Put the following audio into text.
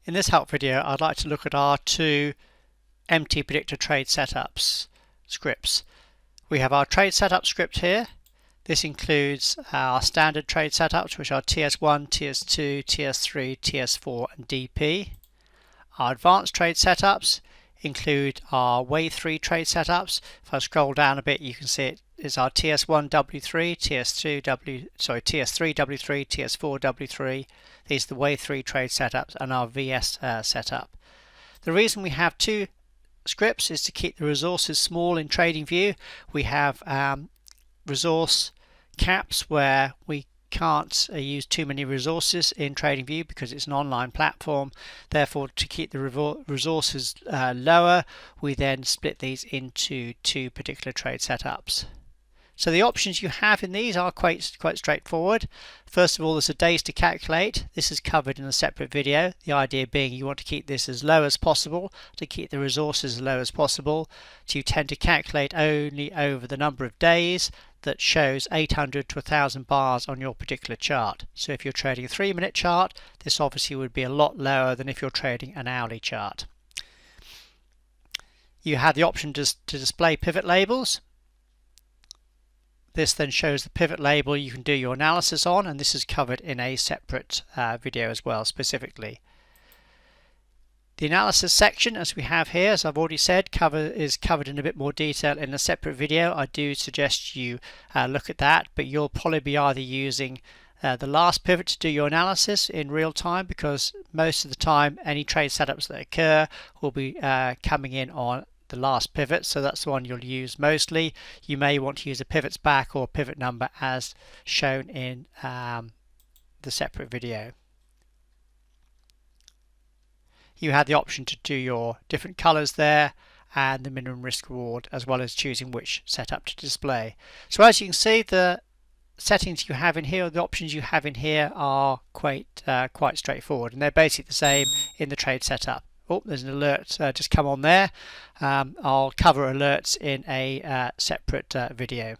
In this help video, I'd like to look at our two MTPredictor trade setups scripts. We have our trade setup script here. This includes our standard trade setups, which are TS1, TS2, TS3, TS4 and DP. Our advanced trade setups include our wave 3 trade setups. If I scroll down a bit, you can see it is our TS1 W3, TS3 W3, TS4 W3. These are the wave 3 trade setups and our VS setup. The reason we have two scripts is to keep the resources small in TradingView. We have resource caps where we can't use too many resources in TradingView because it's an online platform. Therefore, to keep the resources lower, we then split these into two particular trade setups. So the options you have in these are quite straightforward. First of all, there's a days to calculate. This is covered in a separate video. The idea being you want to keep this as low as possible, to keep the resources as low as possible. So you tend to calculate only over the number of days that shows 800 to 1000 bars on your particular chart. So if you're trading a 3-minute chart, this obviously would be a lot lower than if you're trading an hourly chart. You have the option to display pivot labels. This then shows the pivot label you can do your analysis on, and this is covered in a separate video as well specifically. The analysis section, as we have here, as I've already said, is covered in a bit more detail in a separate video. I do suggest you look at that, but you'll probably be either using the last pivot to do your analysis in real time, because most of the time any trade setups that occur will be coming in on the last pivot, so that's the one you'll use mostly. You may want to use a pivots back or pivot number as shown in the separate video. You have the option to do your different colors there and the minimum risk reward, as well as choosing which setup to display. So as you can see, the settings you have in here, the options you have in here are quite straightforward, and they're basically the same in the trade setup. Oh, there's an alert just come on there. I'll cover alerts in a separate video.